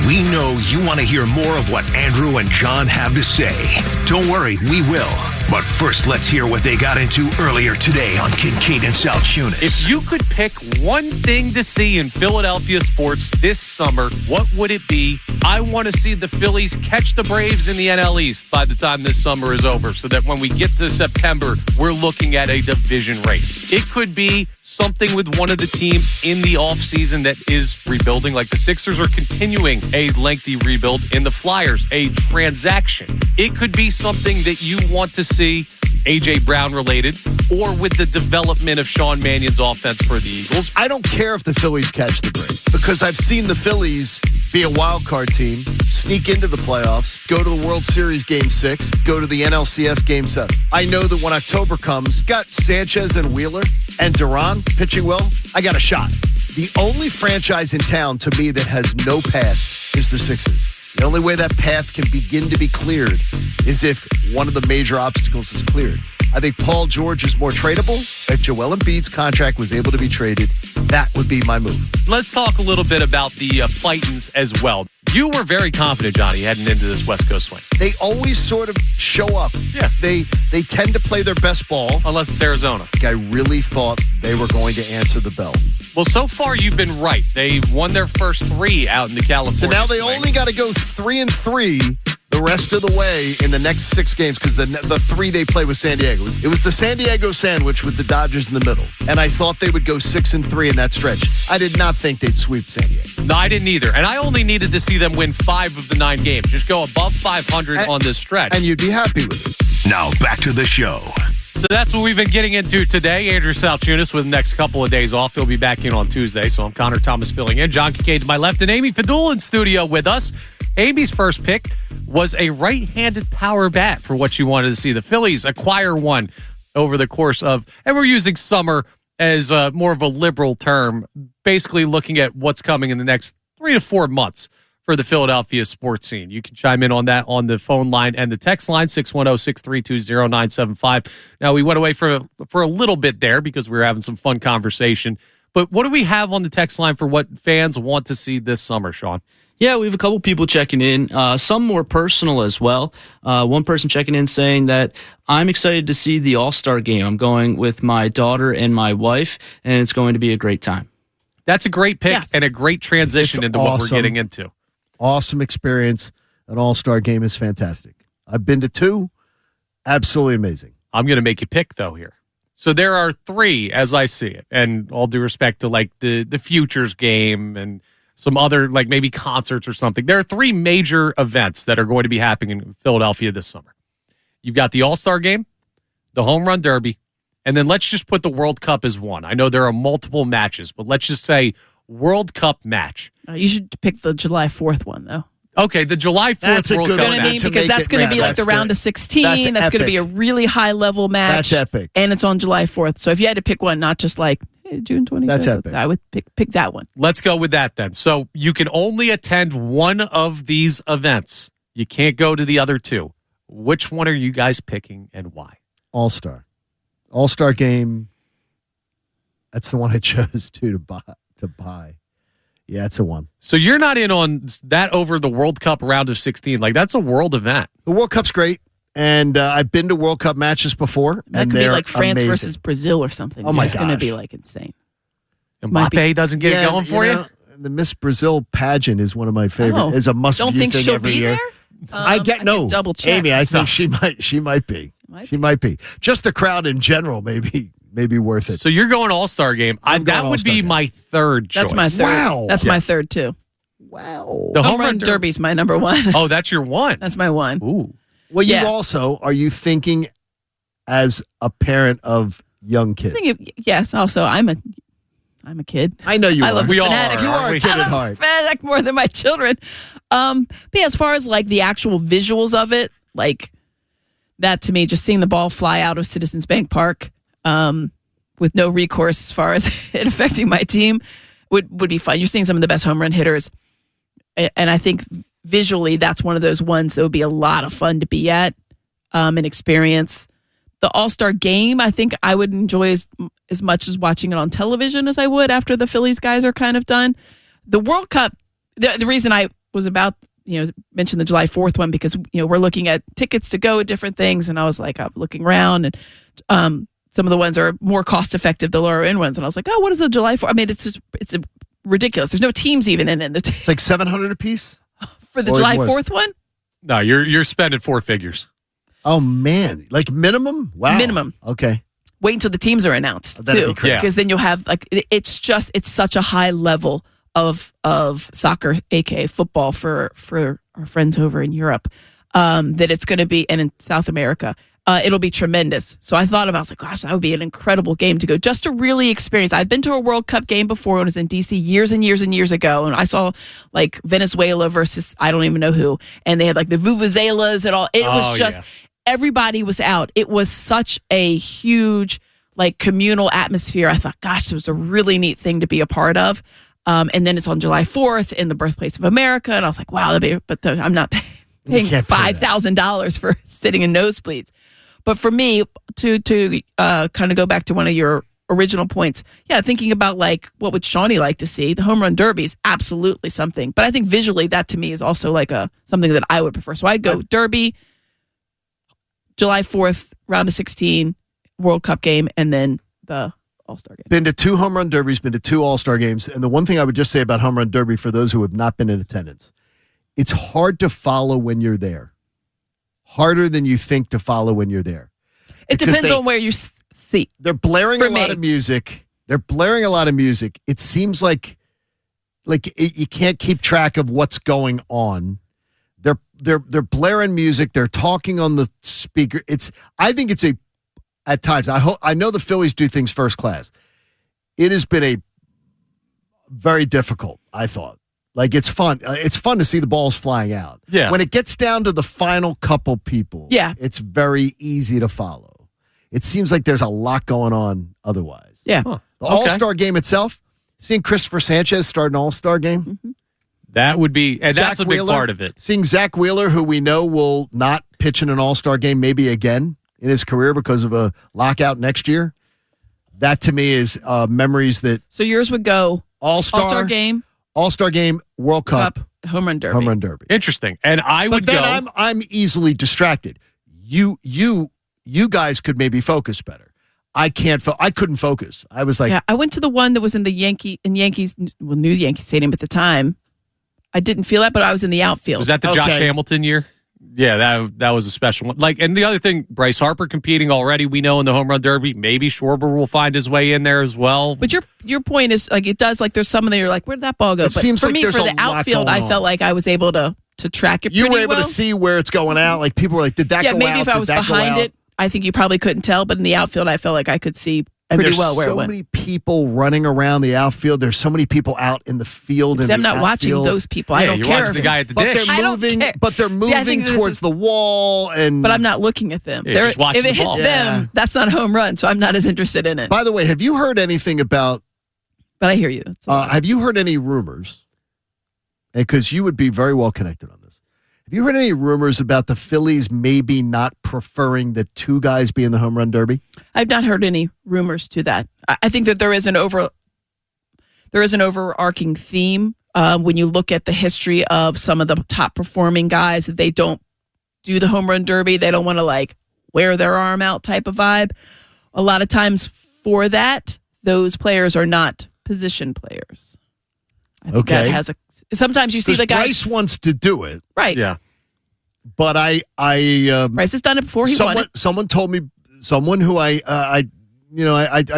We know you want to hear more of what Andrew and John have to say. Don't worry, we will. But first, let's hear what they got into earlier today on Kincaid and South Tunis. If you could pick one thing to see in Philadelphia sports this summer, what would it be? I want to see the Phillies catch the Braves in the NL East by the time this summer is over, so that when we get to September, we're looking at a division race. It could be something with one of the teams in the offseason that is rebuilding, like the Sixers are continuing a lengthy rebuild, in the Flyers, a transaction. It could be something that you want to see, A.J. Brown related, or with the development of Sean Mannion's offense for the Eagles. I don't care if the Phillies catch the Braves, because I've seen the Phillies be a wild card team, sneak into the playoffs, go to the World Series Game 6, go to the NLCS Game 7. I know that when October comes, got Sanchez and Wheeler and Duran pitching well, I got a shot. The only franchise in town, to me, that has no path is the Sixers. The only way that path can begin to be cleared is if one of the major obstacles is cleared. I think Paul George is more tradable. If Joel Embiid's contract was able to be traded, that would be my move. Let's talk a little bit about the Titans as well. You were very confident, Johnny, heading into this West Coast swing. They always sort of show up. Yeah. They tend to play their best ball. Unless it's Arizona. I really thought they were going to answer the bell. Well, so far you've been right. They won their first 3 out in the California So now they swing. only got to go 3-3 the rest of the way in the next 6 games, because the 3 they play with San Diego. It was the San Diego sandwich with the Dodgers in the middle. And I thought they would go 6-3 in that stretch. I did not think they'd sweep San Diego. No, I didn't either. And I only needed to see them win 5 of the 9 games. Just go above 500 on this stretch. And you'd be happy with it. Now back to the show. So that's what we've been getting into today. Andrew South Tunis with the next couple of days off. He'll be back in on Tuesday. So I'm Connor Thomas filling in. John Kincaid to my left and Amy Fadool in studio with us. Amy's first pick was a right-handed power bat for what she wanted to see. The Phillies acquire one over the course of, and we're using summer as more of a liberal term, basically looking at what's coming in the next 3 to 4 months for the Philadelphia sports scene. You can chime in on that on the phone line and the text line, 610-632-0975. Now, we went away for a little bit there because we were having some fun conversation. But what do we have on the text line for what fans want to see this summer, Sean? Yeah, we have a couple people checking in, some more personal as well. One person checking in saying that I'm excited to see the All-Star game. I'm going with my daughter and my wife, and it's going to be a great time. That's a great pick and a great transition into what we're getting into. Awesome experience. An all-star game is fantastic. I've been to 2. Absolutely amazing. I'm going to make you pick, though, here. So there are 3, as I see it, and all due respect to like the Futures game and some other like maybe concerts or something. There are 3 major events that are going to be happening in Philadelphia this summer. You've got the All-Star game, the Home Run Derby, and then let's just put the World Cup as one. I know there are multiple matches, but let's just say World Cup match. You should pick the July 4th one, though. Okay, the July 4th World Cup match. Because that's going to be like the round of 16. That's going to be a really high-level match. That's epic. And it's on July 4th. So if you had to pick one, not just like June 25th. That's epic. I would pick that one. Let's go with that then. So you can only attend one of these events. You can't go to the other 2. Which one are you guys picking and why? All-Star. All-Star game. That's the one I chose to buy. Yeah, it's a one. So you're not in on that over the World Cup round of 16. Like, that's a world event. The World Cup's great, and I've been to World Cup matches before. That and could be like France amazing. versus Brazil or something. Oh, my gosh. It's going to be like insane. Mbappe doesn't get it going for you? The Miss Brazil pageant is one of my favorite. Is a must-view thing every year. I get no. Double check. Amy, I think she might be. She might be. Just the crowd in general, maybe worth it. So you're going All-Star game. That would be my third choice. That's my third. Wow. That's my third, too. Wow. The Home Run Derby's my number 1. Oh, that's your one. That's my one. Ooh. Well, you also, are you thinking as a parent of young kids? Yes. Also, I'm a kid. I know you I are. love Fanatic. You are a kid at heart. Fanatic more than my children. But yeah, as far as like the actual visuals of it, like that to me, just seeing the ball fly out of Citizens Bank Park with no recourse as far as it affecting my team would be fun. You're seeing some of the best home run hitters. And I think visually that's one of those ones that would be a lot of fun to be at and experience. The All-Star game, I think I would enjoy as much as watching it on television as I would after the Phillies guys are kind of done. The World Cup, the reason I was about, mentioned the July 4th one because, we're looking at tickets to go at different things. And I was like, I'm looking around and some of the ones are more cost effective, the lower end ones. And I was like, oh, what is the July 4th? I mean, it's ridiculous. There's no teams even in it. It's like $700 a piece for the July 4th one? No, you're spending four figures. Oh, man. Like minimum? Wow. Minimum. Okay. Wait until the teams are announced, too. Because then you'll have, it's such a high level of soccer, aka football for our friends over in Europe, that it's going to be, and in South America, it'll be tremendous. So I thought about it, I was like, gosh, that would be an incredible game to go just to really experience. I've been to a World Cup game before when I was in DC years and years and years ago, and I saw like Venezuela versus I don't even know who, and they had like the vuvuzelas and all. It was just everybody was out. It was such a huge like communal atmosphere. I thought, gosh, it was a really neat thing to be a part of. And then it's on July 4th in the birthplace of America, and I was like, wow, I'm not paying $5,000 for sitting in nosebleeds. But for me, to kind of go back to one of your original points, thinking about like what would Shawnee like to see? The home run derby is absolutely something. But I think visually that to me is also like something that I would prefer. So I'd go derby, July 4th, round of 16, World Cup game, and then the All-Star game. Been to 2 home run derbies, been to 2 All-Star games. And the one thing I would just say about home run derby for those who have not been in attendance, it's hard to follow when you're there. Harder than you think to follow when you're there. It depends on where you see. They're blaring a lot of music. It seems like you can't keep track of what's going on. They're blaring music. They're talking on the speaker. I think it's at times. I know the Phillies do things first class. It has been a very difficult, I thought. Like, it's fun. It's fun to see the balls flying out. Yeah. When it gets down to the final couple people, it's very easy to follow. It seems like there's a lot going on otherwise. Yeah. The All-Star game itself, seeing Christopher Sanchez start an All-Star game. Mm-hmm. That would be, and Zach that's a big Wheeler, part of it. Seeing Zach Wheeler, who we know will not pitch in an All-Star game maybe again in his career because of a lockout next year. That to me is memories that. So yours would go All-Star game. All-Star game, World Cup, home run derby. Interesting. And I would go. I'm easily distracted. You guys could maybe focus better. I can't. I couldn't focus. I was like, I went to the one that was in the new Yankee Stadium at the time. I didn't feel that, but I was in the outfield. Was that the Josh Hamilton year? Yeah, that was a special one. Like, and the other thing, Bryce Harper competing already. We know in the home run derby, maybe Schwarber will find his way in there as well. But your point is like it does. Like there's some of them you're like, where did that ball go? It seems for like me, there's for a the lot outfield, going I felt like I was able to track it. You were able to see where it's going out. Like people were like, did that go out? Yeah, maybe if I was behind it, I think you probably couldn't tell. But in the outfield, I felt like I could see pretty well where it went. There's so many people running around the outfield. There's so many people out in the field. I'm not watching those people. I don't care. Watch the guy at the dish. They're moving towards the wall, but I'm not looking at them. If it hits them, that's not a home run. So I'm not as interested in it. By the way, have you heard anything about? But I hear you. Have you heard any rumors? Because you would be very well connected on this. Have you heard any rumors about the Phillies maybe not preferring the 2 guys be in the home run derby? I've not heard any rumors to that. I think that there is an overarching theme when you look at the history of some of the top performing guys that they don't do the home run derby. They don't want to like wear their arm out type of vibe. A lot of times for that, those players are not position players. I think that has sometimes you see the guy. Bryce wants to do it. Right. Yeah. But Bryce has done it before. Someone told me, someone who I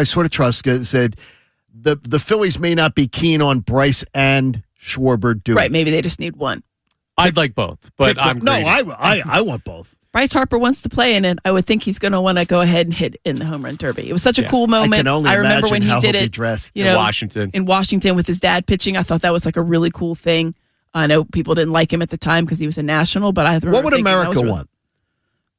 sort of trust said the Phillies may not be keen on Bryce and Schwarber doing. Right. Maybe they just need one. I'd like both, but I want both. Bryce Harper wants to play in it. I would think he's going to want to go ahead and hit in the home run derby. It was such a cool moment. I can only remember when he did it dressed in Washington with his dad pitching. I thought that was like a really cool thing. I know people didn't like him at the time because he was a national, but I remember what would America want?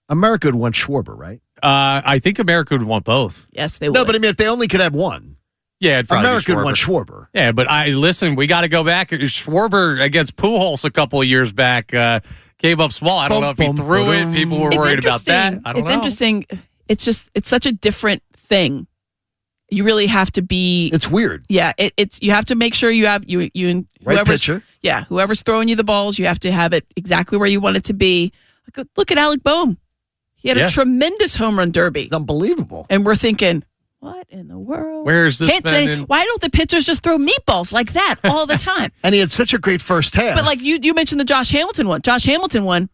America would want Schwarber, right? I think America would want both. Yes, they would. No, but I mean, if they only could have one. Yeah, America would want Schwarber. Yeah, but listen, we got to go back. Schwarber against Pujols a couple of years back came up small. I don't know if he threw it. People were worried about that. I don't know. It's interesting. It's such a different thing. You really have to be. It's weird. Yeah, it's you have to make sure you have you and Right pitcher. Yeah, whoever's throwing you the balls, you have to have it exactly where you want it to be. Look at Alec Boehm. He had a tremendous home run derby. It's unbelievable. And we're thinking, what in the world? Where's this why don't the pitchers just throw meatballs like that all the time? And he had such a great first half. But like you mentioned the Josh Hamilton one. Josh Hamilton won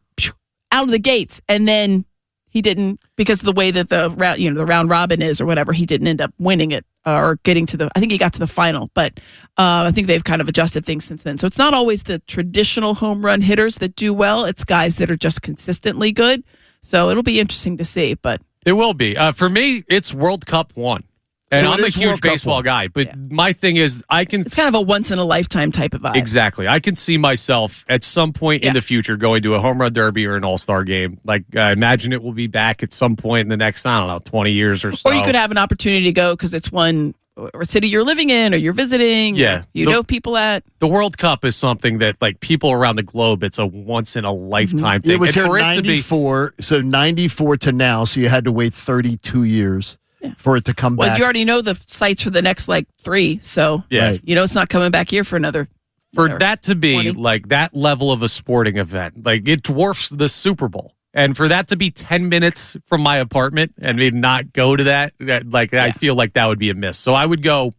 out of the gates, and then he didn't, because of the way that the round robin is or whatever. He didn't end up winning it or getting to I think he got to the final, but I think they've kind of adjusted things since then. So it's not always the traditional home run hitters that do well. It's guys that are just consistently good. So it'll be interesting to see, but it will be. For me, it's World Cup 1. And So I'm a huge baseball guy, but my thing is it's kind of a once-in-a-lifetime type of vibe. Exactly. I can see myself at some point in the future going to a home run derby or an all-star game. Like, I imagine it will be back at some point in the next, 20 years or so. Or you could have an opportunity to go because it's one or city you're living in or you're visiting. Yeah. You know people at. The World Cup is something that, like, people around the globe, it's a once-in-a-lifetime thing. It was and here for 94, so 94 to now, so you had to wait 32 years. For it to come back. Well, you already know the sites for the next 3, so it's not coming back here for another. For that to be 20. like that level of a sporting event, like it dwarfs the Super Bowl, and for that to be 10 minutes from my apartment and maybe not go to that, I feel like that would be a miss. So I would go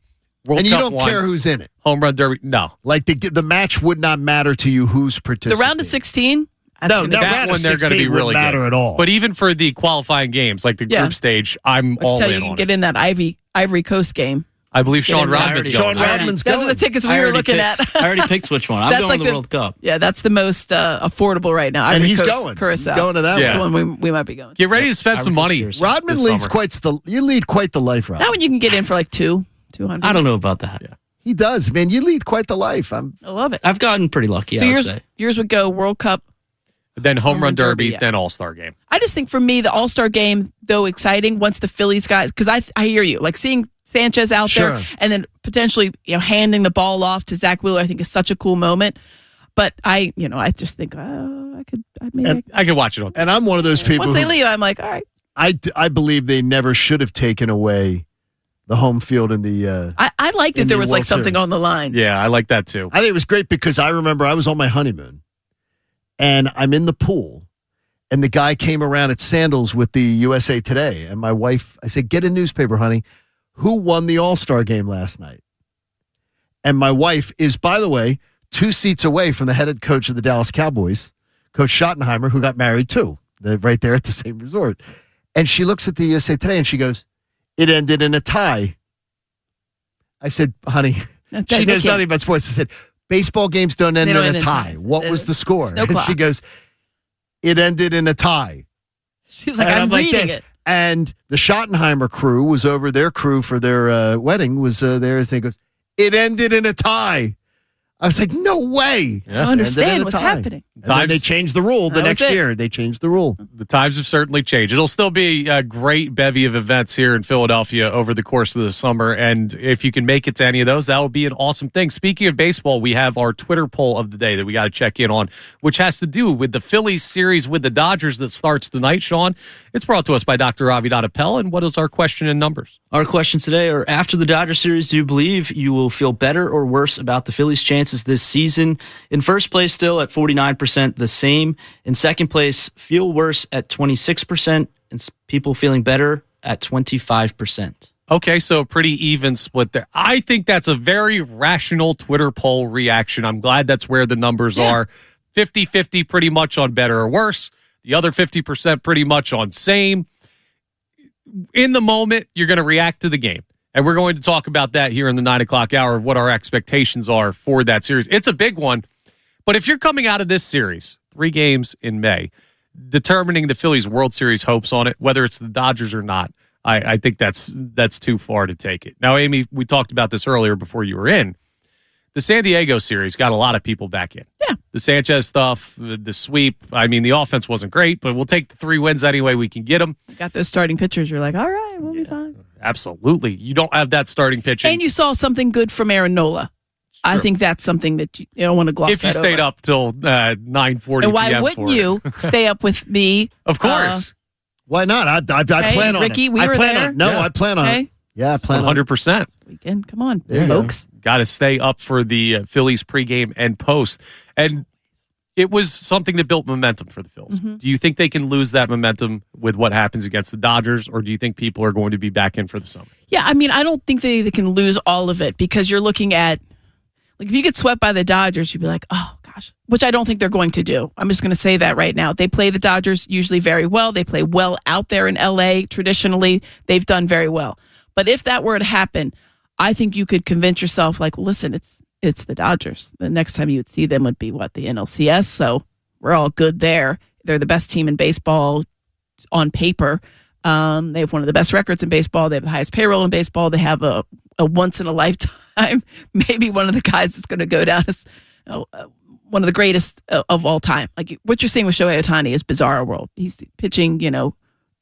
World Cup. And you don't 1, care who's in it. Home run derby, no. Like the match would not matter to you who's participating. The round of 16. No, that one they're going to be really matter good at all. But even for the qualifying games, like the group stage, I'm all in you on can it. get in that Ivory Coast game. I believe Sean Rodman's Rodman's going. Those are the tickets we were looking at. I already picked which one. I'm going to the World Cup. Yeah, that's the most affordable right now. And he's Coast, going. Curacao. He's going to that That's the one we might be going. Get ready to spend some money. Rodman leads you lead quite the life, Rodman. That one you can get in for like 200. I don't know about that. Yeah. He does, man. You lead quite the life. I love it. I've gotten pretty lucky, so I would say. Yours would go World Cup. Then home run derby, then all-star game. I just think for me, the all-star game, though exciting, once the Phillies guys, because I hear you, like seeing Sanchez out there and then potentially handing the ball off to Zach Wheeler, I think is such a cool moment. But I just think, I could watch it on TV. And I'm one of those people. Once they leave, I'm like, all right. I believe they never should have taken away the home field in the. I liked it. There was World like something Series. on the line. Yeah, I like that too. I think it was great because I remember I was on my honeymoon, and I'm in the pool. And the guy came around at Sandals with the USA Today. And my wife, I said, get a newspaper, honey. Who won the All-Star game last night? And my wife is, by the way, 2 seats away from the head coach of the Dallas Cowboys, Coach Schottenheimer, who got married too. They're right there at the same resort. And she looks at the USA Today and she goes, it ended in a tie. I said, honey, she knows nothing about sports. I said, baseball games don't end in a tie. What was the score? No and she goes, it ended in a tie. She's like, I'm reading it. And the Schottenheimer crew was over, their crew for their wedding was there. And he goes, it ended in a tie. I was like, no way. I don't understand what's happening. And then they changed the rule the next year. They changed the rule. The times have certainly changed. It'll still be a great bevy of events here in Philadelphia over the course of the summer. And if you can make it to any of those, that would be an awesome thing. Speaking of baseball, we have our Twitter poll of the day that we got to check in on, which has to do with the Phillies series with the Dodgers that starts tonight, Sean. It's brought to us by Dr. Avidat Appel. And what is our question and numbers? Our questions today are, after the Dodgers series, do you believe you will feel better or worse about the Phillies' chances this season? In first place, still at 49%, the same. In second place, feel worse at 26%, and people feeling better at 25%. Okay, so a pretty even split there. I think that's a very rational Twitter poll reaction. I'm glad that's where the numbers are. 50-50 pretty much on better or worse. The other 50% pretty much on same. In the moment, you're going to react to the game. And we're going to talk about that here in the 9 o'clock hour of what our expectations are for that series. It's a big one. But if you're coming out of this series, 3 games in May, determining the Phillies' World Series hopes on it, whether it's the Dodgers or not, I think that's too far to take it. Now, Amy, we talked about this earlier before you were in. The San Diego series got a lot of people back in. Yeah. The Sanchez stuff, the sweep. I mean, the offense wasn't great, but we'll take the 3 wins any way we can get them. Got those starting pitchers. You're like, all right, we'll be fine. Absolutely. You don't have that starting pitching. And you saw something good from Aaron Nola. I think that's something that you don't want to gloss if you stayed up till 9:40 and why p.m. wouldn't you stay up with me? Of course. Why not? I plan on Ricky, it. we I were plan there. on. No, I plan on it. Yeah, plan 100%. Weekend, come on, Yeah. folks. Got to stay up for the Phillies pregame and post. And it was something that built momentum for the Phils. Mm-hmm. Do you think they can lose that momentum with what happens against the Dodgers, or do you think people are going to be back in for the summer? Yeah, I mean, I don't think they can lose all of it because you're looking at, like, if you get swept by the Dodgers, you'd be like, oh, gosh, which I don't think they're going to do. I'm just going to say that right now. They play the Dodgers usually very well. They play well out there in L.A. Traditionally, they've done very well. But if that were to happen, I think you could convince yourself, like, listen, it's the Dodgers. The next time you would see them would be, the NLCS. So we're all good there. They're the best team in baseball on paper. They have one of the best records in baseball. They have the highest payroll in baseball. They have a once-in-a-lifetime, maybe one of the guys that's going to go down as one of the greatest of all time. Like, what you're seeing with Shohei Ohtani is bizarre world. He's pitching,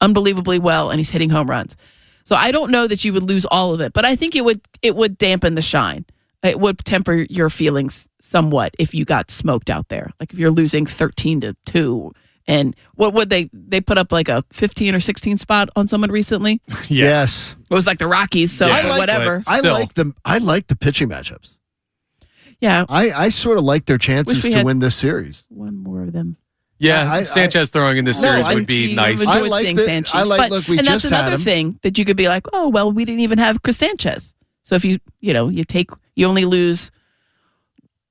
unbelievably well, and he's hitting home runs. So I don't know that you would lose all of it, but I think it would dampen the shine. It would temper your feelings somewhat if you got smoked out there. Like if you're losing 13-2, and what would they put up like a 15 or 16 spot on someone recently? Yes. It was like the Rockies, so whatever. I like the pitching matchups. Yeah. I sort of like their chances to win this series. One more of them. Yeah, Sanchez throwing in this series would be nice. I like Sanchez. Look, we just had him. And that's another thing that you could be like, oh, well, we didn't even have Chris Sanchez. So if you only lose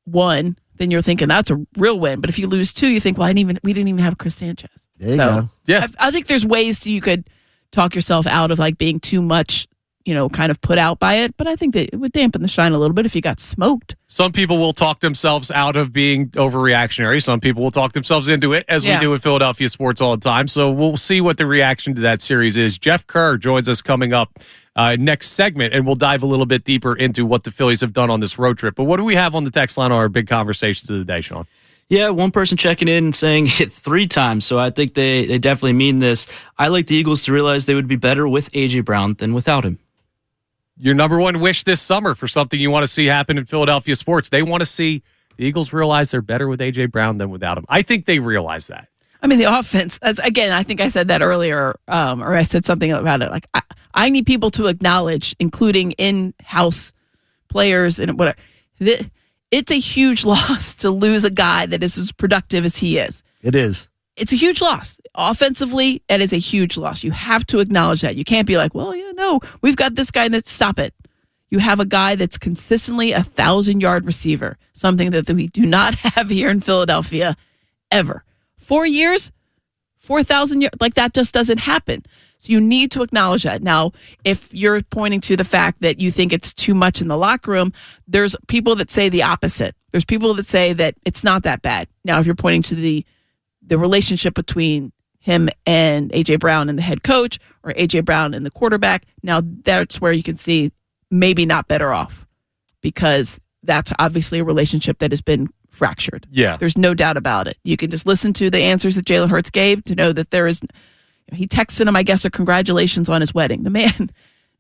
one, then you're thinking that's a real win. But if you lose two, you think, well, we didn't even have Chris Sanchez. There you go. Yeah. I think there's ways you could talk yourself out of like being too much, kind of put out by it. But I think that it would dampen the shine a little bit if you got smoked. Some people will talk themselves out of being overreactionary. Some people will talk themselves into it, as we do in Philadelphia sports all the time. So we'll see what the reaction to that series is. Jeff Kerr joins us coming up next segment, and we'll dive a little bit deeper into what the Phillies have done on this road trip. But what do we have on the text line on our big conversations of the day, Sean? Yeah, one person checking in and saying it 3 times, so I think they definitely mean this. I like the Eagles to realize they would be better with A.J. Brown than without him. Your number one wish this summer for something you want to see happen in Philadelphia sports. They want to see the Eagles realize they're better with A.J. Brown than without him. I think they realize that. I mean, the offense, again, I think I said that earlier, or I said something about it. Like, I need people to acknowledge, including in-house players and whatever. It's a huge loss to lose a guy that is as productive as he is. It is. It's a huge loss. Offensively, it is a huge loss. You have to acknowledge that. You can't be like, well, no, we've got this guy that's stop it. You have a guy that's consistently 1,000-yard receiver, something that we do not have here in Philadelphia ever. 4 years, 4,000 yards, like that just doesn't happen. So you need to acknowledge that. Now, if you're pointing to the fact that you think it's too much in the locker room, there's people that say the opposite. There's people that say that it's not that bad. Now, if you're pointing to the relationship between him and A.J. Brown and the head coach, or A.J. Brown and the quarterback, now that's where you can see maybe not better off, because that's obviously a relationship that has been fractured. Yeah. There's no doubt about it. You can just listen to the answers that Jalen Hurts gave to know that there is. He texted him, I guess, a congratulations on his wedding. The man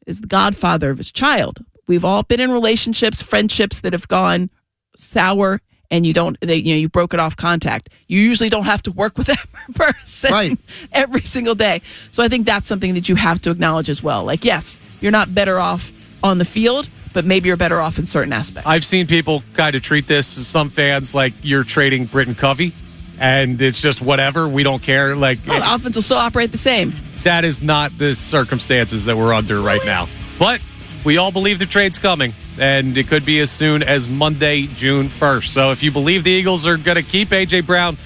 is the godfather of his child. We've all been in relationships, friendships that have gone sour, and you broke it off contact. You usually don't have to work with that person every single day. So I think that's something that you have to acknowledge as well. Like, yes, you're not better off on the field, but maybe you're better off in certain aspects. I've seen people kind of treat this, some fans, like you're trading Britton Covey, and it's just whatever. We don't care. Like, the offense will still operate the same. That is not the circumstances that we're under right now. But we all believe the trade's coming, and it could be as soon as Monday, June 1st. So if you believe the Eagles are going to keep A.J. Brown,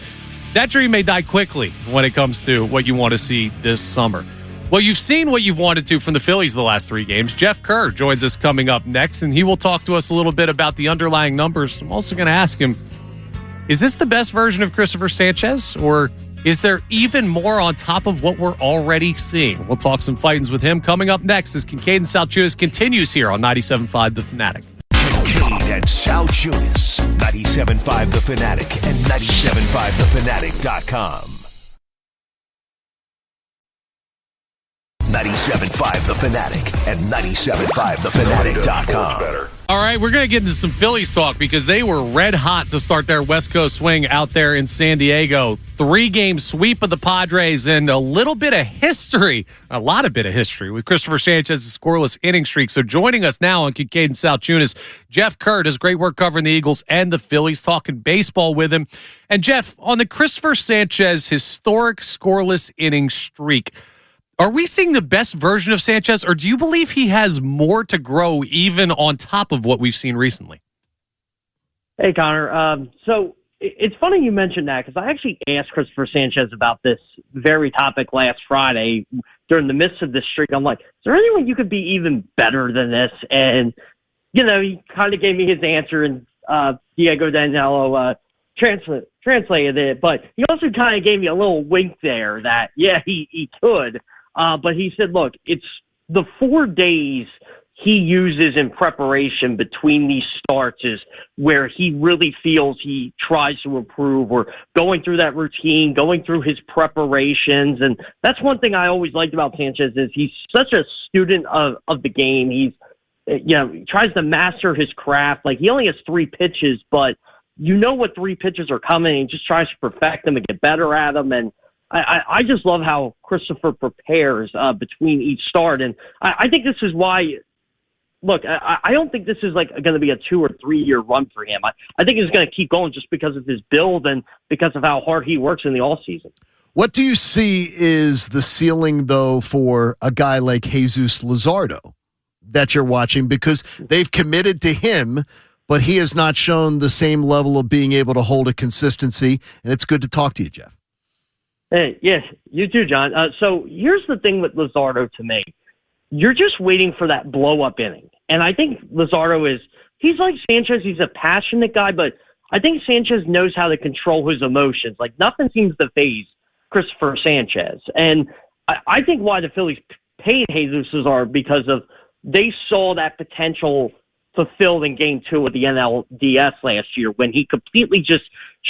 that dream may die quickly when it comes to what you want to see this summer. Well, you've seen what you've wanted to from the Phillies the last 3 games. Jeff Kerr joins us coming up next, and he will talk to us a little bit about the underlying numbers. I'm also going to ask him, is this the best version of Christopher Sanchez, or is there even more on top of what we're already seeing? We'll talk some fightings with him coming up next as Kincaid and Salchunas continues here on 97.5 The Fanatic. Kincaid and Salchunas, 97.5 The Fanatic and 97.5thefanatic.com. 97.5 The Fanatic and 97.5thefanatic.com. All right, we're going to get into some Phillies talk because they were red hot to start their West Coast swing out there in San Diego. 3-game sweep of the Padres and a little bit of history, a lot of bit of history with Christopher Sanchez's scoreless inning streak. So joining us now on Kincaid and South Tunis, Jeff Kerr does great work covering the Eagles and the Phillies, talking baseball with him. And Jeff, on the Christopher Sanchez historic scoreless inning streak, are we seeing the best version of Sanchez, or do you believe he has more to grow even on top of what we've seen recently? Hey, Connor. So it's funny you mentioned that because I actually asked Christopher Sanchez about this very topic last Friday during the midst of this streak. I'm like, is there any way you could be even better than this? And, he kind of gave me his answer, and Diego Danilo translated it. But he also kind of gave me a little wink there that, yeah, he could. But he said, look, it's the 4 days he uses in preparation between these starts is where he really feels he tries to improve, or going through that routine, going through his preparations. And that's one thing I always liked about Sanchez is he's such a student of the game. He tries to master his craft. Like, he only has 3 pitches, but what 3 pitches are coming, and he just tries to perfect them and get better at them. And I just love how Christopher prepares between each start. And I think this is why, look, I don't think this is like going to be a 2 or 3 year run for him. I think he's going to keep going just because of his build and because of how hard he works in the off season. What do you see is the ceiling, though, for a guy like Jesus Luzardo that you're watching? Because they've committed to him, but he has not shown the same level of being able to hold a consistency. And it's good to talk to you, Jeff. Hey, yes, you too, John. So here's the thing with Luzardo to me. You're just waiting for that blow-up inning. And I think Luzardo he's like Sanchez. He's a passionate guy, but I think Sanchez knows how to control his emotions. Like, nothing seems to faze Christopher Sanchez. And I think why the Phillies paid Jesus Luzardo because of they saw that potential fulfilled in Game 2 of the NLDS last year when he completely just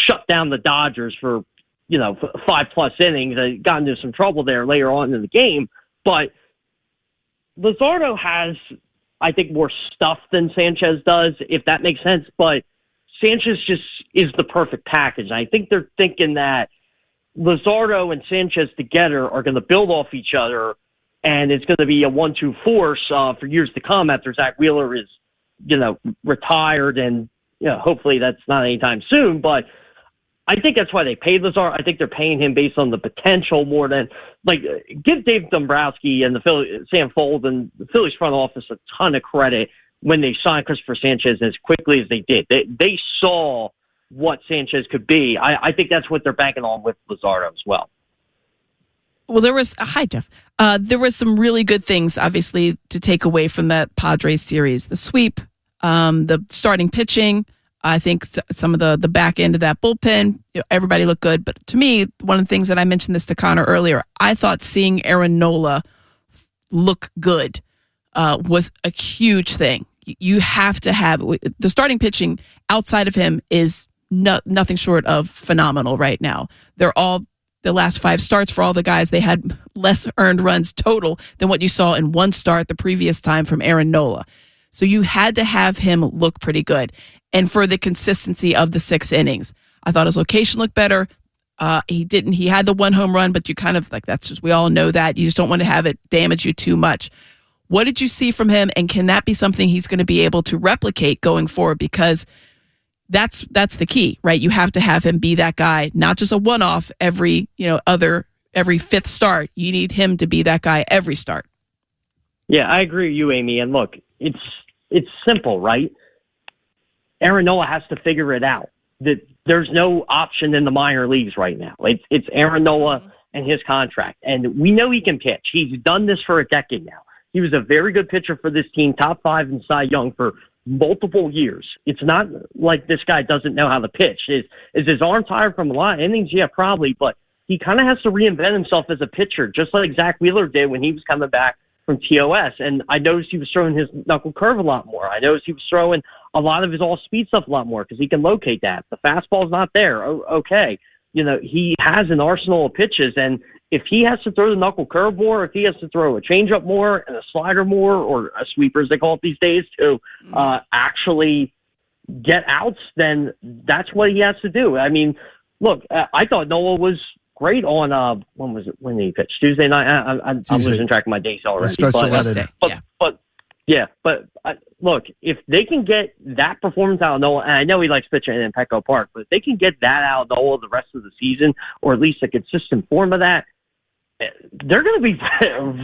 shut down the Dodgers for 5+ innings. I got into some trouble there later on in the game. But Luzardo has, I think, more stuff than Sanchez does, if that makes sense. But Sanchez just is the perfect package. I think they're thinking that Luzardo and Sanchez together are going to build off each other, and it's going to be a 1-2 force for years to come after Zach Wheeler is, retired. And, hopefully that's not anytime soon. But I think that's why they paid Luzardo. I think they're paying him based on the potential more than, give Dave Dombrowski and Sam Fold and the Phillies front office a ton of credit when they signed Christopher Sanchez as quickly as they did. They saw what Sanchez could be. I think that's what they're banking on with Luzardo as well. Well, hi, Jeff. There was some really good things, obviously, to take away from that Padres series. The sweep, the starting pitching, I think some of the back end of that bullpen, everybody looked good. But to me, one of the things that I mentioned this to Connor earlier, I thought seeing Aaron Nola look good was a huge thing. You have to have the starting pitching outside of him is nothing short of phenomenal right now. They're all the last 5 starts for all the guys. They had less earned runs total than what you saw in one start the previous time from Aaron Nola. So you had to have him look pretty good. And for the consistency of the 6 innings, I thought his location looked better. He had the 1 home run, but you kind of we all know that. You just don't want to have it damage you too much. What did you see from him? And can that be something he's going to be able to replicate going forward? Because that's the key, right? You have to have him be that guy, not just a one-off every 5th start. You need him to be that guy every start. Yeah, I agree with you, Amy. And look, it's simple, right? Aaron Nola has to figure it out. That there's no option in the minor leagues right now. It's Aaron Nola and his contract. And we know he can pitch. He's done this for a decade now. He was a very good pitcher for this team, top 5 in Cy Young for multiple years. It's not like this guy doesn't know how to pitch. Is his arm tired from a lot of innings? Yeah, probably. But he kind of has to reinvent himself as a pitcher, just like Zach Wheeler did when he was coming back from TOS. And I noticed he was throwing his knuckle curve a lot more. I noticed he was throwing a lot of his all-speed stuff a lot more because he can locate that. The fastball's not there. Okay. He has an arsenal of pitches, and if he has to throw the knuckle curve more, if he has to throw a changeup more and a slider more, or a sweeper as they call it these days, to actually get outs, then that's what he has to do. I mean, look, I thought Noah was great on when did he pitch? Tuesday night. I'm losing track of my days already. Look, if they can get that performance out of Noah, and I know he likes pitching in Petco Park, but if they can get that out of Noah the rest of the season, or at least a consistent form of that, they're going to be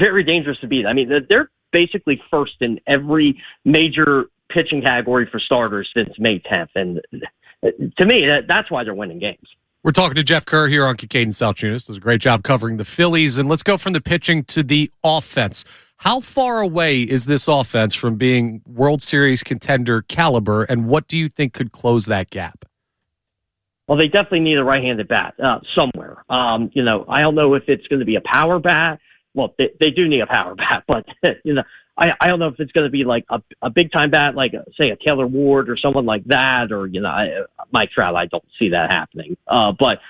very dangerous to beat. I mean, they're basically first in every major pitching category for starters since May 10th. And to me, that's why they're winning games. We're talking to Jeff Kerr here on Kincaid and South Tunis. Does a great job covering the Phillies. And let's go from the pitching to the offense. How far away is this offense from being World Series contender caliber, and what do you think could close that gap? Well, they definitely need a right-handed bat somewhere. I don't know if it's going to be a power bat. Well, they do need a power bat, but I don't know if it's going to be like a big-time bat, like say a Taylor Ward or someone like that, or Mike Trout. I don't see that happening. But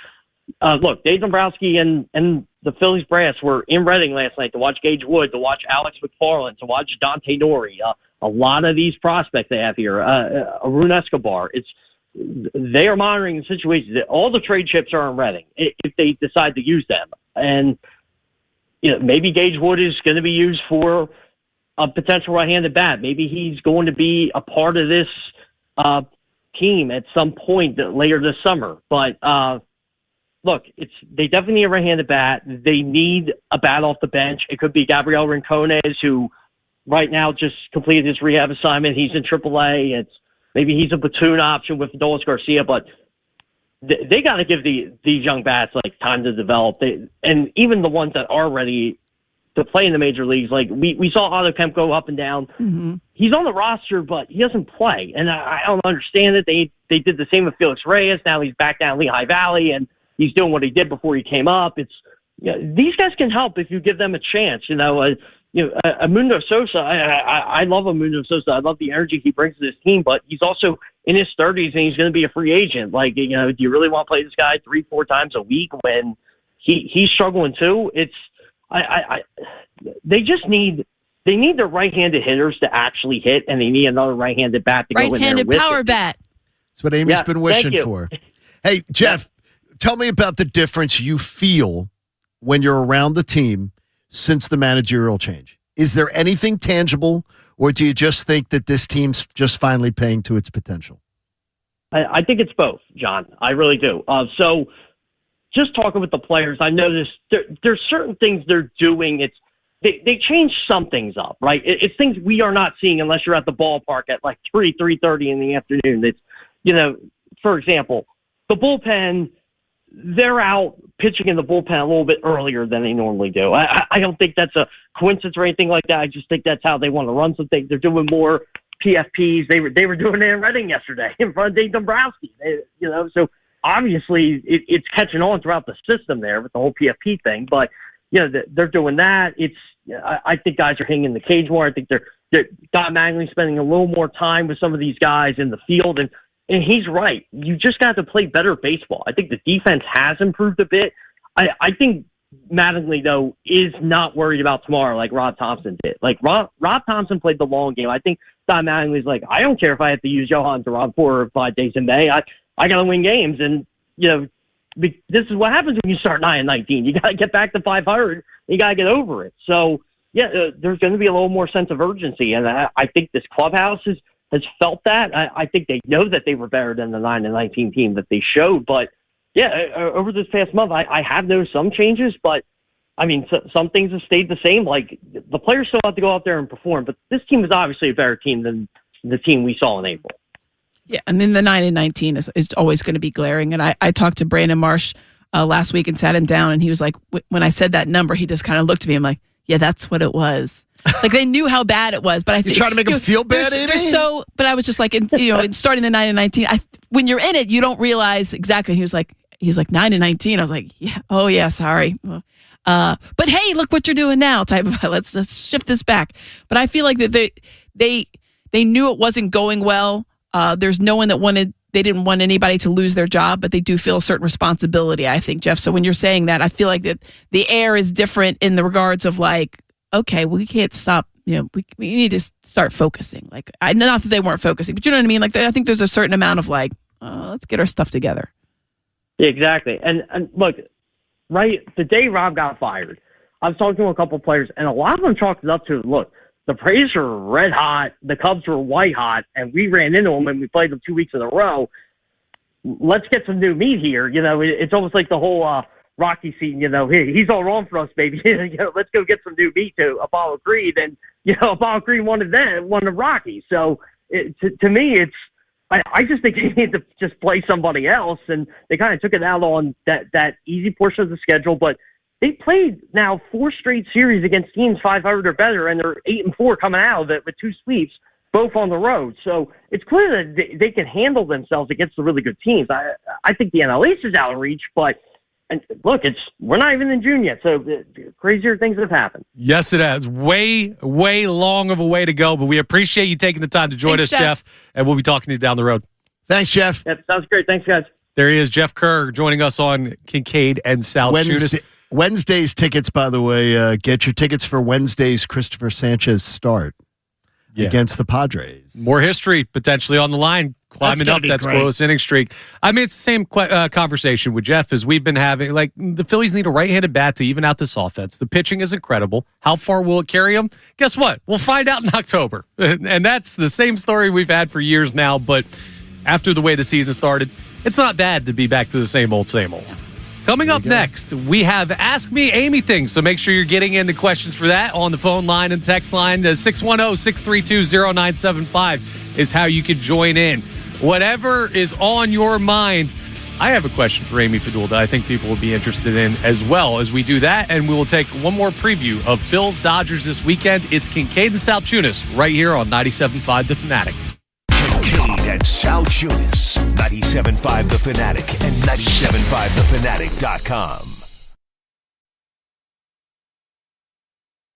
look, Dave Dombrowski and the Phillies brass were in Reading last night to watch Gage Wood, to watch Alex McFarland, to watch Dante Nori. A lot of these prospects they have here, Arun Escobar. They are monitoring the situation. All the trade chips are in Reading if they decide to use them. And maybe Gage Wood is going to be used for a potential right-handed bat. Maybe he's going to be a part of this team at some point later this summer. But look, they definitely need a right-handed bat. They need a bat off the bench. It could be Gabriel Rincones, who right now just completed his rehab assignment. He's in AAA. Maybe he's a platoon option with Adolis Garcia, but they got to give these young bats like time to develop. And even the ones that are ready to play in the major leagues, like we saw Otto Kemp go up and down. Mm-hmm. He's on the roster, but he doesn't play, and I don't understand it. They did the same with Felix Reyes. Now he's back down Lehigh Valley, and he's doing what he did before he came up. These guys can help if you give them a chance. Amundo Sosa, I love Amundo Sosa. I love the energy he brings to this team, but he's also in his 30s and he's going to be a free agent. Like, do you really want to play this guy 3-4 times a week when he's struggling too? They need the right-handed hitters to actually hit, and they need another right-handed bat to go in there with right-handed power bat. That's what Amy's been wishing for. Hey, Jeff, tell me about the difference you feel when you're around the team since the managerial change. Is there anything tangible, or do you just think that this team's just finally paying to its potential? I think it's both, John. I really do. So just talking with the players, I noticed there's certain things they're doing. They change some things up, right? It's things we are not seeing unless you're at the ballpark at like 3:30 in the afternoon. It's, for example, the bullpen, they're out pitching in the bullpen a little bit earlier than they normally do. I don't think that's a coincidence or anything like that. I just think that's how they want to run some things. They're doing more PFPs. They were doing it in Reading yesterday in front of Dave Dombrowski. So obviously it's catching on throughout the system there with the whole PFP thing. But they're doing that. I think guys are hitting in the cage more. I think they're Don Mattingly's spending a little more time with some of these guys in the field, and he's right. You just got to play better baseball. I think the defense has improved a bit. I think Mattingly, though, is not worried about tomorrow like Rob Thompson did. Like, Rob Thompson played the long game. I think Don Mattingly's like, I don't care if I have to use Johan Duran 4 or 5 days in May. I got to win games. And, this is what happens when you start 9-19. You got to get back to 500. You got to get over it. So, there's going to be a little more sense of urgency. And I think this clubhouse has felt that. I think they know that they were better than the 9-19 team that they showed. But, over this past month, I have noticed some changes. But, I mean, some things have stayed the same. Like, the players still have to go out there and perform. But this team is obviously a better team than the team we saw in April. Yeah, I mean, the 9-19 is always going to be glaring. And I talked to Brandon Marsh last week and sat him down, and he was like, when I said that number, he just kind of looked at me. I'm like, yeah, that's what it was. Like, they knew how bad it was, but I think you trying to make them feel bad, Amy? But I was just like, in starting the 9-19, when you're in it, you don't realize exactly. He's like 9-19. I was like, yeah, oh yeah, sorry. But hey, look what you're doing now. Type of let's shift this back. But I feel like that they knew it wasn't going well. There's no one that wanted they didn't want anybody to lose their job, but they do feel a certain responsibility, I think, Jeff. So when you're saying that, I feel like that the air is different in the regards of like, okay, well, we can't stop. We need to start focusing. Like, not that they weren't focusing, but you know what I mean? Like, I think there's a certain amount of like, let's get our stuff together. Yeah, exactly. And look, right, the day Rob got fired, I was talking to a couple of players, and a lot of them chalked it up to, look, the Braves were red hot, the Cubs were white hot, and we ran into them and we played them 2 weeks in a row. Let's get some new meat here. It's almost like the whole Rocky scene. He's all wrong for us, baby. Let's go get some new meat to Apollo Creed, and Apollo Creed wanted Rocky. So to me, I just think they need to just play somebody else, and they kind of took it out on that easy portion of the schedule, but. They played now 4 straight series against teams 500 or better, and they're 8-4 coming out of it with 2 sweeps, both on the road. So it's clear that they can handle themselves against the really good teams. I think the NL East is out of reach, but look, we're not even in June yet, so crazier things have happened. Yes, it has. Way, way long of a way to go, but we appreciate you taking the time to join us, Jeff, and we'll be talking to you down the road. Thanks, Jeff. That sounds great. Thanks, guys. There he is, Jeff Kerr, joining us on Kincaid and South Tunis. Wednesday's tickets, by the way, get your tickets for Wednesday's Christopher Sanchez start against the Padres. More history potentially on the line, climbing up that scoreless inning streak. I mean, it's the same conversation with Jeff as we've been having. Like, the Phillies need a right-handed bat to even out this offense. The pitching is incredible. How far will it carry them? Guess what? We'll find out in October. And that's the same story we've had for years now, but after the way the season started, it's not bad to be back to the same old, same old. Coming up next, we have Ask Me Amything, so make sure you're getting in the questions for that on the phone line and text line. 610-632-0975 is how you can join in. Whatever is on your mind, I have a question for Amy Fadool that I think people will be interested in as well as we do that, and we will take one more preview of Phil's Dodgers this weekend. It's Kincaid and South Tunis right here on 97.5 The Fanatic. Kincaid and South Tunis, 97.5 The Fanatic and 97.5thefanatic.com.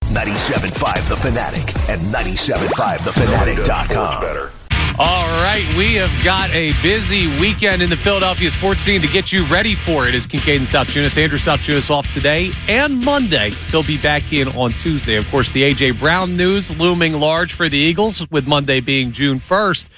97.5 The Fanatic and 97.5thefanatic.com. All right, we have got a busy weekend in the Philadelphia sports scene to get you ready for it. As Kincaid and South Tunis, Andrew South Tunis off today and Monday. He'll be back in on Tuesday. Of course, the A.J. Brown news looming large for the Eagles, with Monday being June 1st.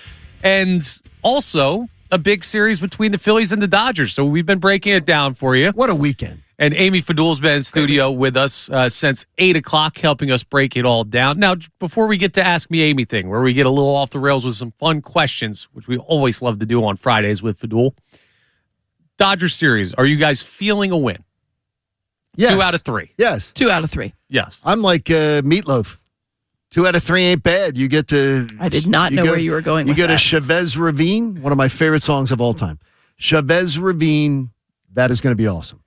And also a big series between the Phillies and the Dodgers. So we've been breaking it down for you. What a weekend. And Amy Fadool's been in studio with us since 8 o'clock, helping us break it all down. Now, before we get to Ask Me Amything, where we get a little off the rails with some fun questions, which we always love to do on Fridays with Fadool. Dodgers series, are you guys feeling a win? Yes. 2 out of 3. Yes. 2 out of 3. Yes. I'm like Meatloaf. 2 out of 3 ain't bad. You get to... I did not know where you were going with that. You get a Chavez Ravine, one of my favorite songs of all time. Chavez Ravine, that is going to be awesome.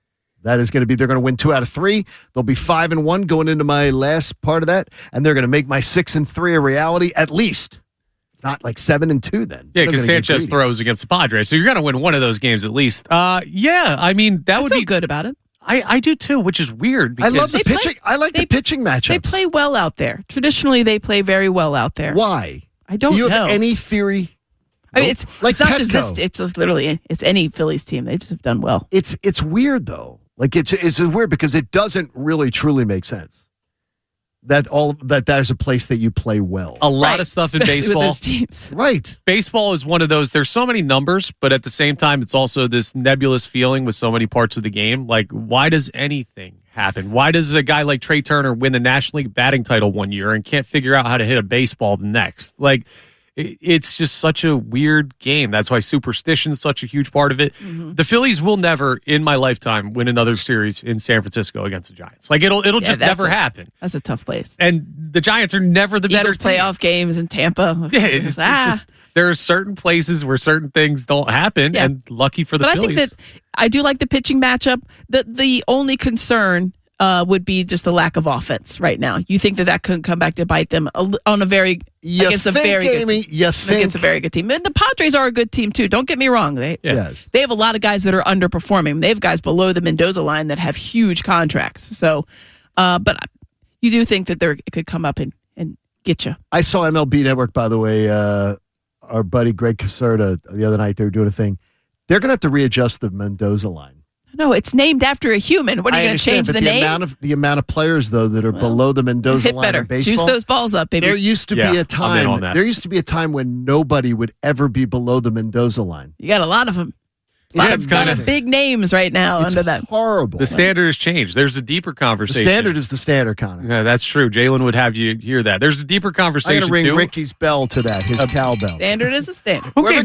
That is going to be, they're going to win 2 out of 3. They'll be 5-1 going into my last part of that, and they're going to make my 6-3 a reality at least. If not like 7-2 then. Yeah, because Sanchez throws against the Padres, so you're going to win one of those games at least. Yeah, I mean, that would be good about it. I do too, which is weird. I love the pitching. I like the pitching matchups. They play well out there. Traditionally, they play very well out there. Why? I don't know. Do you have any theory? I mean, it's like not Petco. just this. It's just literally any Phillies team. They just have done well. It's weird though. Like it's weird because it doesn't really truly make sense. That there's a place that you play well. A lot of stuff in Especially baseball. with those teams. Right. Baseball is one of those, there's so many numbers, but at the same time, it's also this nebulous feeling with so many parts of the game. Like, why does anything happen? Why does a guy like Trey Turner win the National League batting title one year and can't figure out how to hit a baseball the next? Like, it's just such a weird game. That's why superstition is such a huge part of it. Mm-hmm. The Phillies will never, in my lifetime, win another series in San Francisco against the Giants. Like, it'll just never happen. That's a tough place. And the Giants are never the better team. Playoff games in Tampa. Yeah, it's just there are certain places where certain things don't happen, and lucky for the Phillies. I think that I do like the pitching matchup. The only concern would be just the lack of offense right now. You think that could come back to bite them on a very against a very good team. Against a very good team. And the Padres are a good team too. Don't get me wrong. They have a lot of guys that are underperforming. They have guys below the Mendoza line that have huge contracts. So, but you do think that it could come up and get you. I saw MLB Network, by the way, our buddy Greg Caserta the other night. They were doing a thing. They're going to have to readjust the Mendoza line. No, it's named after a human. What are you going to change the name? The amount of players though that are below the Mendoza line better. in baseball. Juice those balls up, baby. There used to be a time. There used to be a time when nobody would ever be below the Mendoza line. You got a lot of them. It's kind of big names right now under that. Horrible. The standard has changed. There's a deeper conversation. The standard is the standard, Connor. Yeah, that's true. Jalen would have you hear that. There's a deeper conversation. I'm going to ring Ricky's bell to that. His cowbell. Standard is a standard. Whoever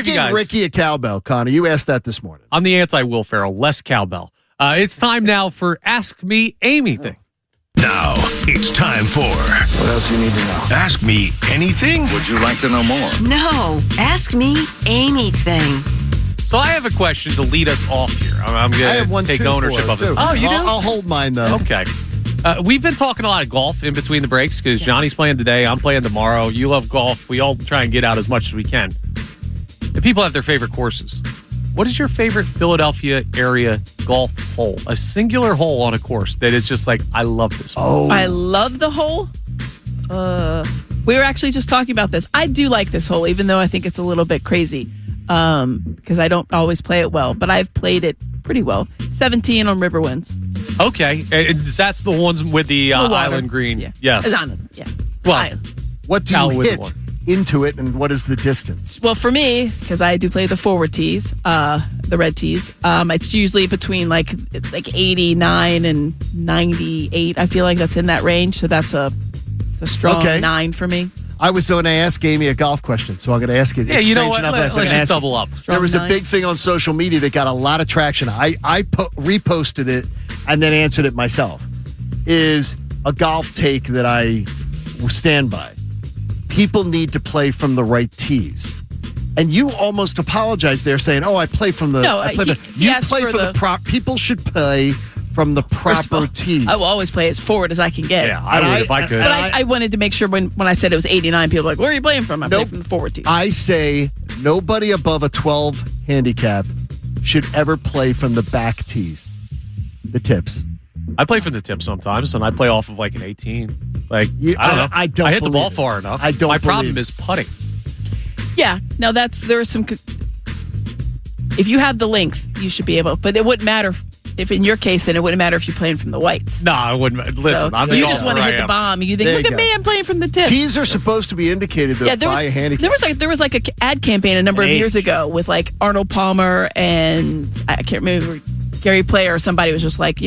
gave Ricky a cowbell, Connor? You asked that this morning. I'm the anti-Will Ferrell. Less cowbell. It's time now for Ask Me Amything. Now it's time for What else you need to know? Ask Me Anything. Would you like to know more? No. Ask me anything. So I have a question to lead us off here. I'm going to take ownership of it. Oh, you do? I'll hold mine, though. Okay. We've been talking a lot of golf in between the breaks because Johnny's playing today. I'm playing tomorrow. You love golf. We all try and get out as much as we can. And people have their favorite courses. What is your favorite Philadelphia area golf hole? A singular hole on a course that is just like, I love this one. Oh. I love the hole. We were actually just talking about this. I do like this hole, even though I think it's a little bit crazy. Because I don't always play it well, but I've played it pretty well. 17 on Riverwinds. Okay. That's the ones with the island green. Yeah. Yes. Yeah. Well, what do you hit into it, and what is the distance? Well, for me, because I do play the forward tees, the red tees, it's usually between like 89 and 98. I feel like that's in that range, so that's a strong 9 for me. I was going to ask Amy a golf question, so I'm going to ask it. Yeah, you know what? Let's just double up. There was a big thing on social media that got a lot of traction. I reposted it and then answered it myself. Is a golf take that I stand by. People need to play from the right tees. And you almost apologized there saying, I play from the... No, you play for the prop. People should play from the proper tees. I will always play as forward as I can get. Yeah, I would if I could. But I wanted to make sure when I said it was 89, people were like, where are you playing from? I play from the forward tees. I say nobody above a 12 handicap should ever play from the back tees, the tips. I play from the tip sometimes, and I play off of like an 18. I don't know. I hit the ball far enough. My problem is putting. Yeah. Now there are some... If you have the length, you should be able... But it wouldn't matter... If in your case, then it wouldn't matter if you're playing from the whites. No, I wouldn't. Listen, I'm you just want to hit the bomb. You think, look at me, I'm playing from the tip. Tees are supposed to be indicated though by a handicap. There was like an ad campaign a number of years ago with like Arnold Palmer and I can't remember Gary Player or somebody was just like,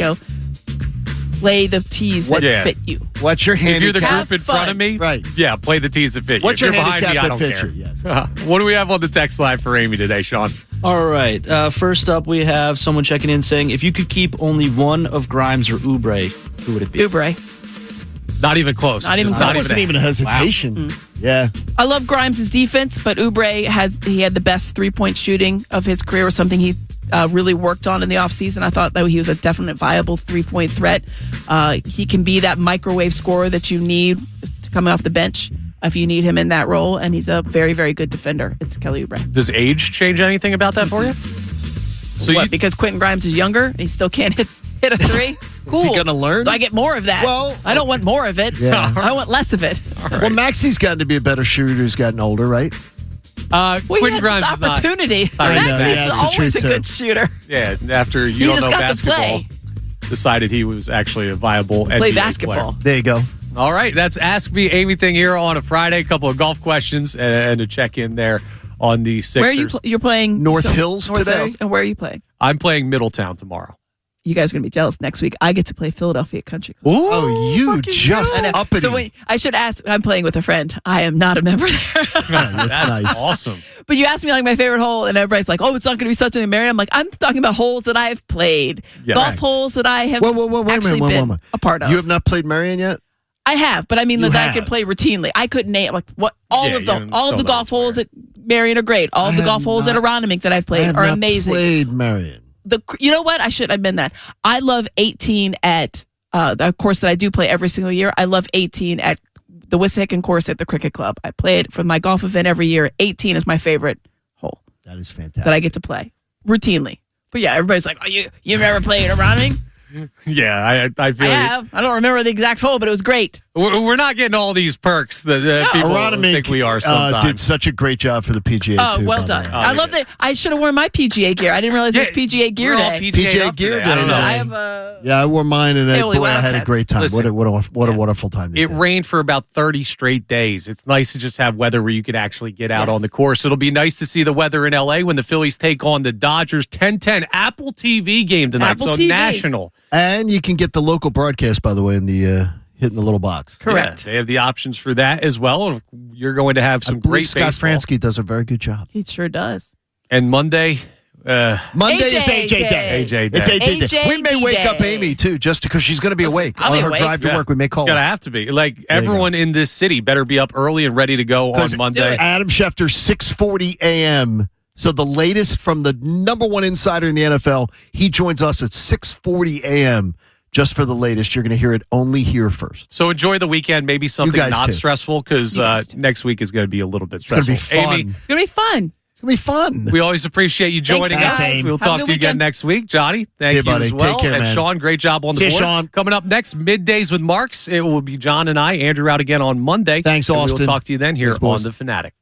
play the tees that fit you. What's your handicap? If you're the group in front of me, right? Yeah, play the tees that fit you. What's your handicap that fits you? Yes. What do we have on the text line for Amy today, Sean? All right. First up, we have someone checking in saying, if you could keep only one of Grimes or Oubre, who would it be? Oubre. Not even close. That wasn't even a hesitation. Wow. Yeah. I love Grimes' defense, but Oubre had the best 3-point shooting of his career, was something he really worked on in the offseason. I thought that he was a definite viable 3-point threat. He can be that microwave scorer that you need to come off the bench if you need him in that role, and he's a very, very good defender. It's Kelly Oubre. Does age change anything about that for you? So because Quentin Grimes is younger and he still can't hit a three? Cool. Is he going to learn? So I get more of that. Well, I don't want more of it. Yeah. I want less of it. Right. Well, Maxi's gotten to be a better shooter who's gotten older, right? Quentin Grimes is not. Opportunity. Maxi's always a good shooter. Yeah, after you don't know basketball, decided he was actually a viable NBA play basketball. player. There you go. All right, that's Ask Me Anything here on a Friday. A couple of golf questions and a check in there on the Sixers. Where are you're playing North Hills today? Hills. And where are you playing? I'm playing Middletown tomorrow. You guys are going to be jealous. Next week, I get to play Philadelphia Country Club. Ooh, you just uppity. So I should ask, I'm playing with a friend. I am not a member there. That's nice. Awesome. But you asked me like my favorite hole, and everybody's like, it's not going to be such an Marion. I'm like, I'm talking about holes that I've played. Yeah, golf holes that I have been a part of. You have not played Marion yet? I have, but I mean that I could play routinely. I couldn't name all of the golf holes at Marion are great. All of the golf holes at Aronimink that I've played are amazing. Played Marion. You know what? I should have been that. I love 18 at the course that I do play every single year. I love 18 at the Wissahickon course at the Cricket Club. I play it for my golf event every year. 18 is my favorite hole. That is fantastic. That I get to play routinely. But yeah, everybody's like, "Oh, you've never played Aronimink?" Yeah, I feel I don't remember the exact hole, but it was great. we're not getting all these perks that people think we are sometimes. Did such a great job for the PGA, too. Well done. I love that. I should have worn my PGA gear. I didn't realize it was PGA Gear Day. PGA Gear Day. I don't know. I have a... Yeah, I wore mine, and I had a great time. Listen, what a wonderful time. It rained for about 30 straight days. It's nice to just have weather where you could actually get out on the course. It'll be nice to see the weather in L.A. when the Phillies take on the Dodgers. 10-10 Apple TV game tonight, Apple so TV. national. And you can get the local broadcast, by the way, in the hitting the little box. Correct. Yeah, they have the options for that as well. You're going to have some great Scott baseball. Fransky does a very good job. He sure does. And Monday... Monday is AJ Day. AJ Day. It's AJ Day. We may wake up Day. Amy, too, just because she's going to be awake. I'll be On her awake. drive to work, we may call Gotta her. have to be. Like, everyone in this city better be up early and ready to go on Monday. Adam Schefter, 6:40 a.m., so the latest from the number one insider in the NFL, he joins us at 6:40 a.m. just for the latest. You're going to hear it only here first. So enjoy the weekend. Maybe something not too. stressful because next week is going to be a little bit It's going stressful. to be fun. Amy, It's going to be fun. It's going to be fun. we always appreciate you joining Thank us. you, guys. We'll Have a talk good to you again weekend. next week. Johnny, thank you buddy. as well. Take care, and man. Sean, great job on the See you, board. Sean. Coming up next, Middays with Marks. It will be John and I. Andrew out again on Monday. Thanks, and Austin. We'll talk to you then here Thanks, boys. on The Fanatic.